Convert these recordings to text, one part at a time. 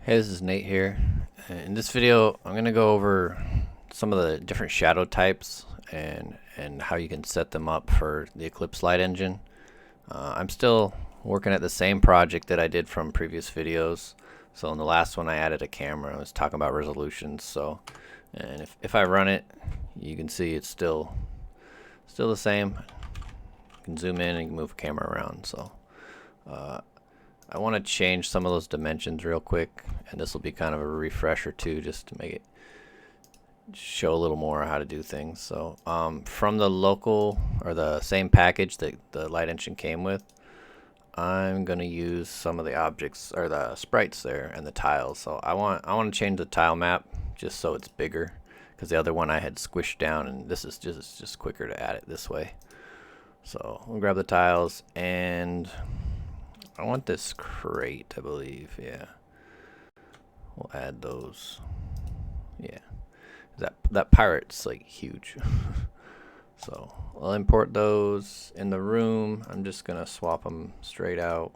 Hey, this is Nate here. In this video, I'm going to go over some of the different shadow types and how you can set them up for the Eclipse Light Engine. I'm still working at the same project that I did from previous videos. So in the last one, I added a camera. I was talking about resolutions. And if I run it, you can see it's still the same. You can zoom in and you can move the camera around. I want to change some of those dimensions real quick, and this will be kind of a refresher too, just to make it show a little more how to do things. So from the local or the same package that the light engine came with, I'm gonna use some of the objects or the sprites there and the tiles. So I want to change the tile map just so it's bigger, because the other one I had squished down, and this is just quicker to add it this way. So we'll grab the tiles, and I want this crate, I believe. Yeah, we'll add those. Yeah, that pirate's like huge. So I'll import those in the room. I'm just gonna swap them straight out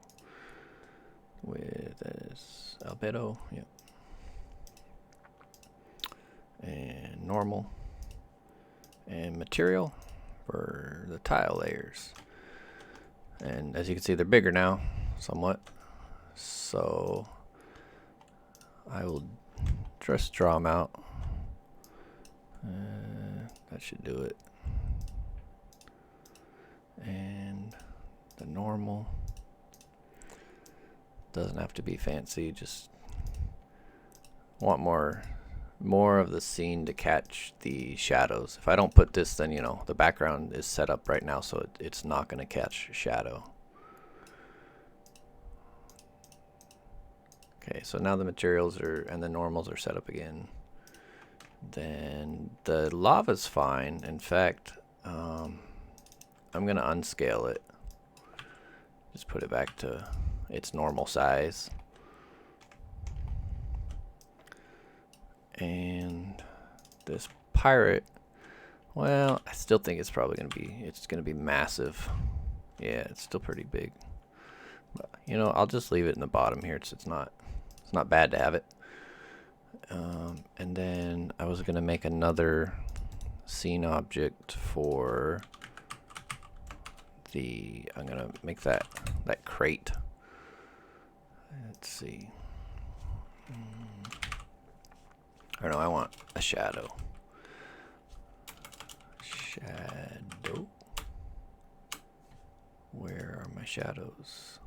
with this albedo. Yep. And normal and material for the tile layers. And as you can see, they're bigger now, somewhat. So I will just draw them out. That should do it. And the normal doesn't have to be fancy, just want more of the scene to catch the shadows. If I don't put this, then the background is set up right now, so it's not going to catch shadow. Okay, so now the materials and the normals are set up again. Then the lava's fine. In fact, I'm going to unscale it. Just put it back to its normal size. And this pirate, well, I still think it's probably gonna be massive. Yeah, it's still pretty big. But I'll just leave it in the bottom here. It's not bad to have it. And then I was gonna make another scene object for I'm gonna make that crate. Let's see. Or no, I want a shadow. Shadow. Where are my shadows?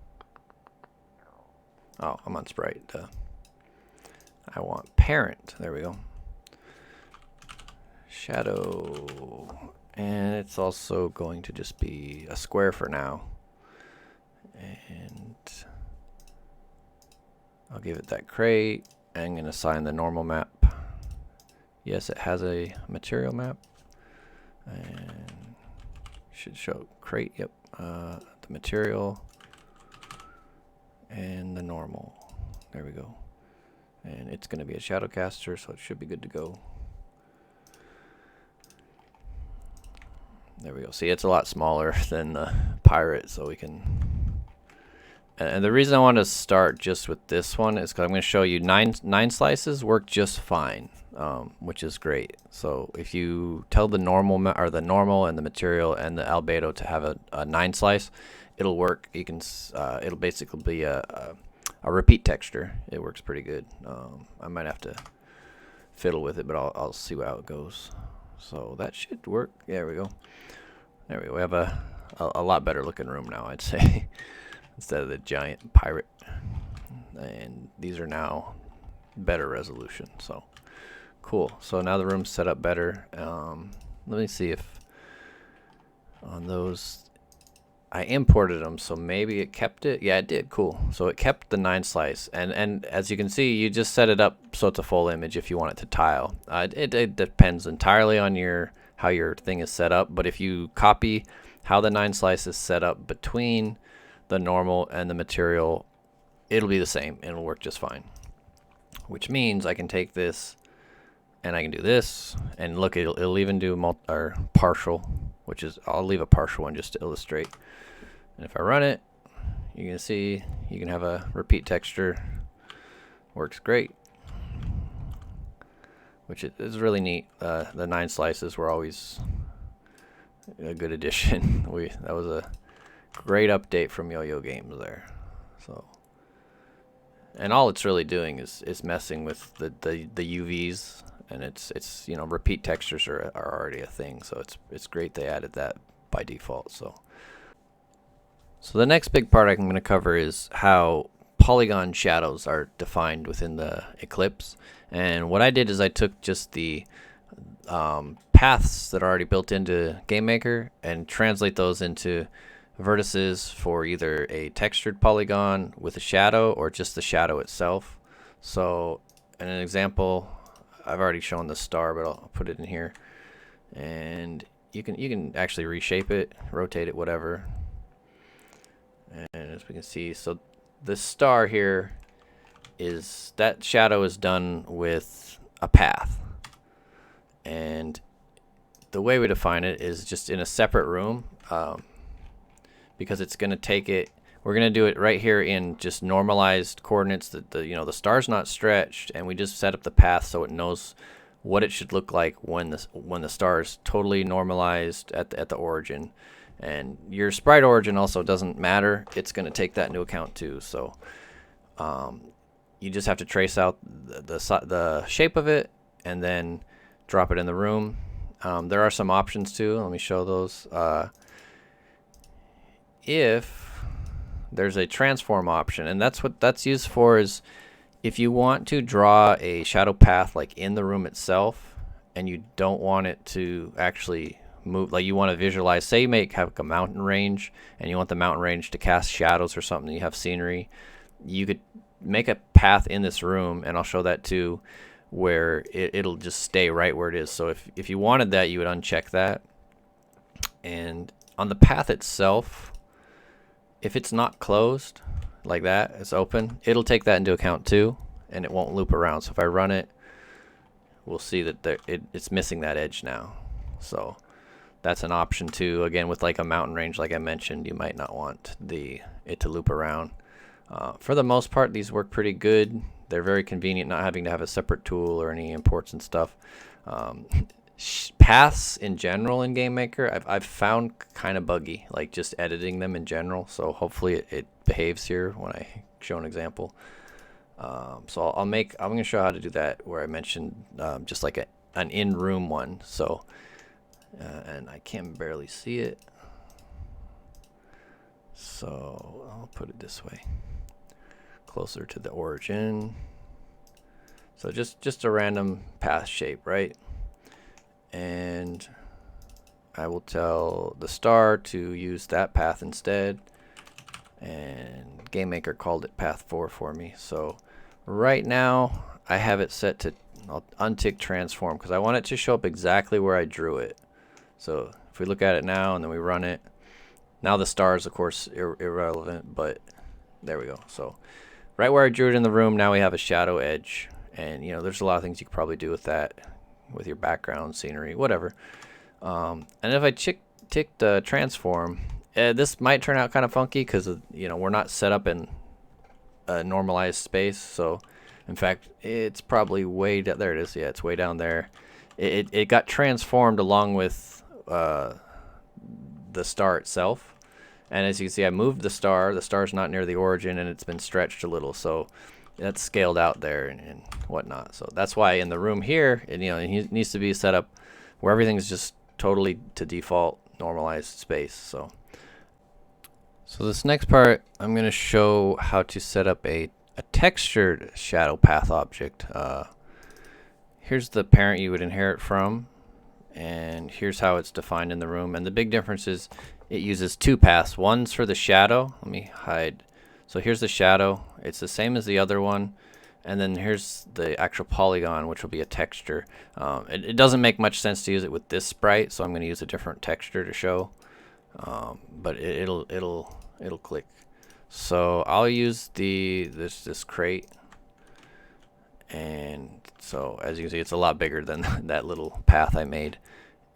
Oh, I'm on sprite. I want parent. There we go. Shadow. And it's also going to just be a square for now. And I'll give it that crate. I'm going to assign the normal map. Yes, it has a material map, and should show crate. Yep, the material and the normal. There we go. And it's going to be a shadow caster, so it should be good to go. There we go. See, it's a lot smaller than the pirate, so we can. And the reason I want to start just with this one is because I'm going to show you nine slices work just fine. Which is great. So if you tell the normal and the material and the albedo to have a 9 slice, it'll work. You can it'll basically be a repeat texture. It works pretty good. I might have to fiddle with it, but I'll see how it goes. So that should work. There we go. There we go. We have a lot better looking room now, I'd say, instead of the giant pirate. And these are now better resolution. So cool. So now the room's set up better. Let me see if on those I imported them, so maybe it kept it. Yeah, it did. Cool. So it kept the 9 slice, and as you can see, you just set it up so it's a full image if you want it to tile. It depends entirely on how your thing is set up, but if you copy how the 9 slice is set up between the normal and the material, it'll be the same and it'll work just fine. Which means I can take this and I can do this, and look, it'll even do partial, which is, I'll leave a partial one just to illustrate. And if I run it, you can see you can have a repeat texture works great, which is really neat. The 9 slices were always a good addition. That was a great update from Yo-Yo Games there. So, and all it's really doing is messing with the UVs, and it's you know, repeat textures are already a thing, so it's great they added that by default. So the next big part I'm going to cover is how polygon shadows are defined within the Eclipse. And what I did is I took just the paths that are already built into GameMaker and translate those into vertices for either a textured polygon with a shadow or just the shadow itself. So in an example, I've already shown the star, but I'll put it in here, and you can actually reshape it, rotate it, whatever. And as we can see, so the star here is, that shadow is done with a path, and the way we define it is just in a separate room, because it's going to take it, we're going to do it right here in just normalized coordinates, that the star's not stretched, and we just set up the path so it knows what it should look like when the star is totally normalized at the origin. And your sprite origin also doesn't matter, it's going to take that into account too. So you just have to trace out the shape of it and then drop it in the room. There are some options too. Let me show those. If there's a transform option, and that's what that's used for, is if you want to draw a shadow path like in the room itself, and you don't want it to actually move, like you want to visualize, say you have a mountain range and you want the mountain range to cast shadows or something, you have scenery, you could make a path in this room, and I'll show that too, where it'll just stay right where it is. So if you wanted that, you would uncheck that, and on the path itself, if it's not closed like that, it's open, it'll take that into account too, and it won't loop around. So if I run it, we'll see that it's missing that edge now. So that's an option too. Again, with like a mountain range, like I mentioned, you might not want it to loop around. For the most part, these work pretty good. They're very convenient, not having to have a separate tool or any imports and stuff. Paths in general in GameMaker, I've found kind of buggy, like just editing them in general. So hopefully it behaves here when I show an example. So I'm going to show how to do that, where I mentioned just like an in-room one. So and I can barely see it, so I'll put it this way, closer to the origin. So just a random path shape, right? And I will tell the star to use that path instead, and GameMaker called it path 4 for me. So right now I have it set to, I'll untick transform because I want it to show up exactly where I drew it. So if we look at it now and then we run it, now the star is of course irrelevant, but there we go. So right where I drew it in the room, now we have a shadow edge, and there's a lot of things you could probably do with that, with your background, scenery, whatever. And if I tick the transform, this might turn out kind of funky because we're not set up in a normalized space. So in fact, it's probably way down there. It is, yeah, it's way down there. It got transformed along with the star itself, and as you can see, I moved the star. The star's not near the origin, and it's been stretched a little, so that's scaled out there and whatnot. So that's why in the room here, it needs to be set up where everything's just totally to default normalized space. So this next part, I'm going to show how to set up a textured shadow path object. Here's the parent you would inherit from, and here's how it's defined in the room. And the big difference is it uses 2 paths. One's for the shadow. Let me hide. So here's the shadow. It's the same as the other one. And then here's the actual polygon, which will be a texture. It doesn't make much sense to use it with this sprite, so I'm going to use a different texture to show. But it'll click. So I'll use this crate, and so as you can see, it's a lot bigger than that little path I made.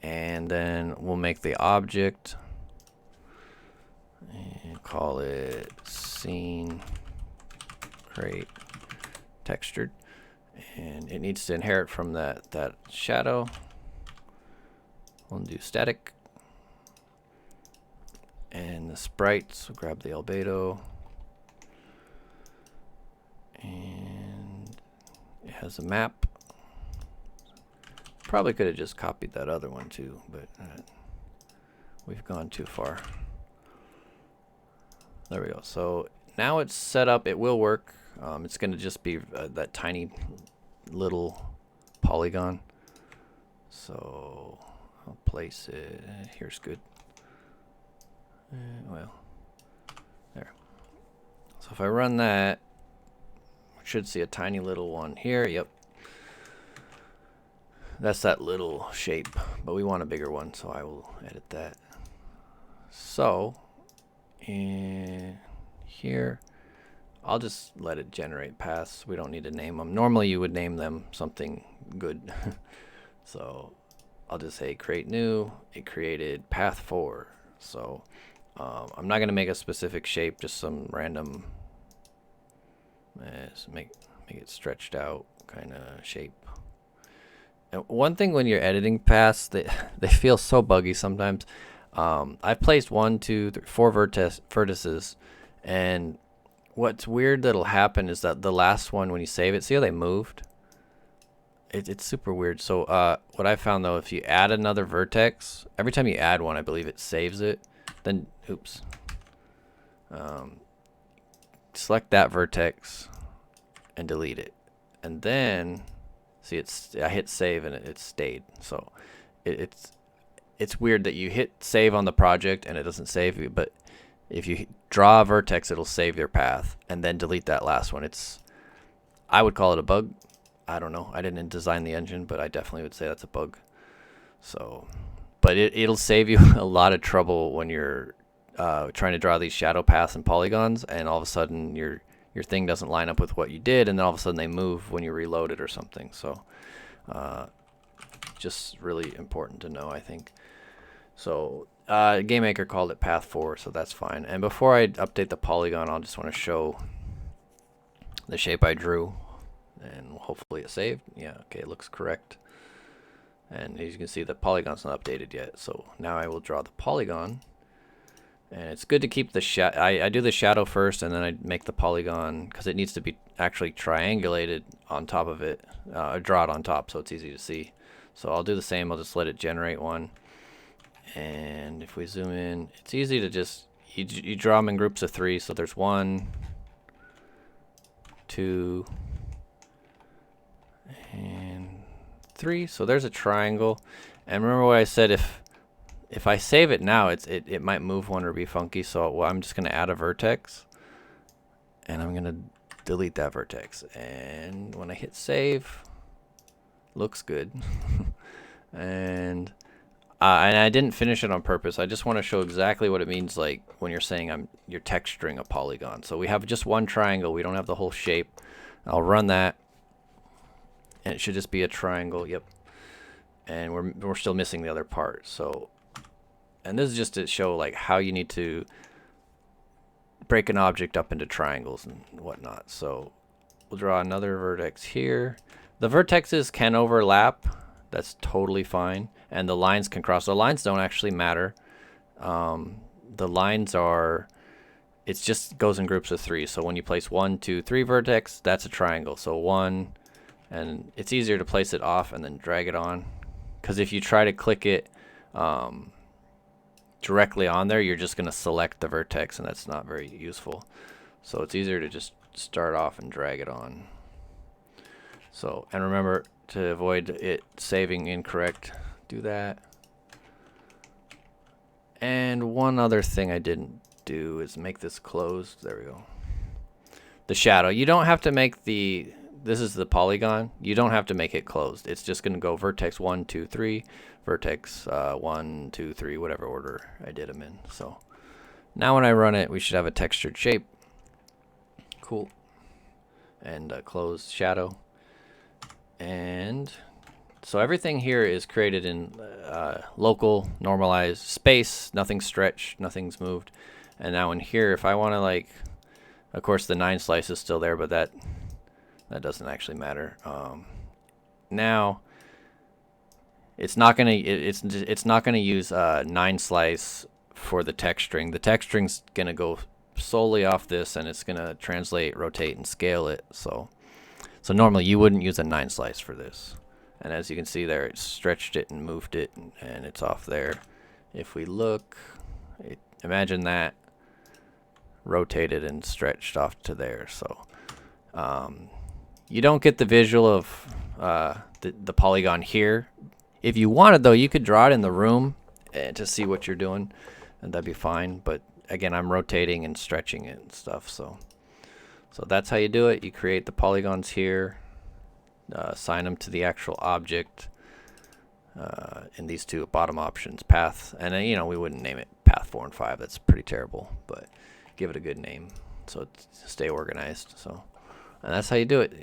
And then we'll make the object and call it scene crate textured, and it needs to inherit from that shadow. We'll do static, and the sprites. We'll grab the albedo, and it has a map. Probably could have just copied that other one too, but we've gone too far. There we go. So now it's set up. It will work. It's going to just be that tiny little polygon. So I'll place it. Here's good. Well, there. So if I run that, I should see a tiny little one here. Yep. That's that little shape, but we want a bigger one, so I will edit that. So in here, I'll just let it generate paths. We don't need to name them. Normally you would name them something good. So I'll just say create new. It created path 4. So I'm not going to make a specific shape, just some random, make it stretched out kind of shape. And one thing when you're editing paths, they feel so buggy sometimes. I've placed 1, 2, 3, 4 vertices, and what's weird that'll happen is that the last one, when you save it, see how they moved? It's super weird. So what I found though, if you add another vertex, every time you add one, I believe it saves it. Then, oops. Select that vertex and delete it, and then see I hit save and it stayed. So it's weird that you hit save on the project and it doesn't save you, but if you draw a vertex, it'll save your path and then delete that last one. I would call it a bug. I don't know. I didn't design the engine, but I definitely would say that's a bug. So, but it'll save you a lot of trouble when you're trying to draw these shadow paths and polygons, and all of a sudden your thing doesn't line up with what you did, and then all of a sudden they move when you reload it or something. So, just really important to know, I think. So, GameMaker called it path 4, so that's fine. And before I update the polygon, I'll just want to show the shape I drew, and hopefully it saved. Yeah, okay, it looks correct. And as you can see, the polygon's not updated yet. So now I will draw the polygon. And it's good to keep the shadow. I do the shadow first, and then I make the polygon, because it needs to be actually triangulated on top of it. Draw it on top so it's easy to see. So I'll do the same. I'll just let it generate one. And if we zoom in, it's easy to just, you draw them in groups of 3. So there's 1, 2, and 3. So there's a triangle. And remember what I said, if I save it now, it might move one or be funky. So I'm just going to add a vertex, and I'm going to delete that vertex. And when I hit save, looks good. and I didn't finish it on purpose. I just want to show exactly what it means, like when you're saying you're texturing a polygon. So we have just one triangle. We don't have the whole shape. I'll run that, and it should just be a triangle. Yep. And we're still missing the other part. So, and this is just to show like how you need to break an object up into triangles and whatnot. So we'll draw another vertex here. The vertexes can overlap. That's totally fine. And the lines can cross. The lines don't actually matter. The lines are, it just goes in groups of 3. So when you place 1, 2, 3 vertex, that's a triangle. So 1, and it's easier to place it off and then drag it on. Because if you try to click it directly on there, you're just going to select the vertex, and that's not very useful. So it's easier to just start off and drag it on. So, and remember to avoid it saving incorrect, do that. And one other thing I didn't do is make this closed. There we go. The shadow. You don't have to make this is the polygon. You don't have to make it closed. It's just going to go vertex 1, 2, 3, vertex 1, 2, 3, whatever order I did them in. So now when I run it, we should have a textured shape. Cool. And closed shadow. And so everything here is created in local, normalized space. Nothing's stretched, nothing's moved. And now in here, if I want to, like, of course the 9 slice is still there, but that That doesn't actually matter. Now it's not gonna it's not gonna use 9 slice for the text string. The text string's gonna go solely off this, and it's gonna translate, rotate, and scale it. So normally you wouldn't use a 9 slice for this. And as you can see there, it stretched it and moved it, and it's off there. If we look, imagine that rotated and stretched off to there. So you don't get the visual of the polygon here. If you wanted, though, you could draw it in the room to see what you're doing, and that'd be fine. But again, I'm rotating and stretching it and stuff. So that's how you do it. You create the polygons here, assign them to the actual object in these two bottom options, path, and then, you know, we wouldn't name it path 4 and 5. That's pretty terrible, but give it a good name so it stay organized. So, and that's how you do it.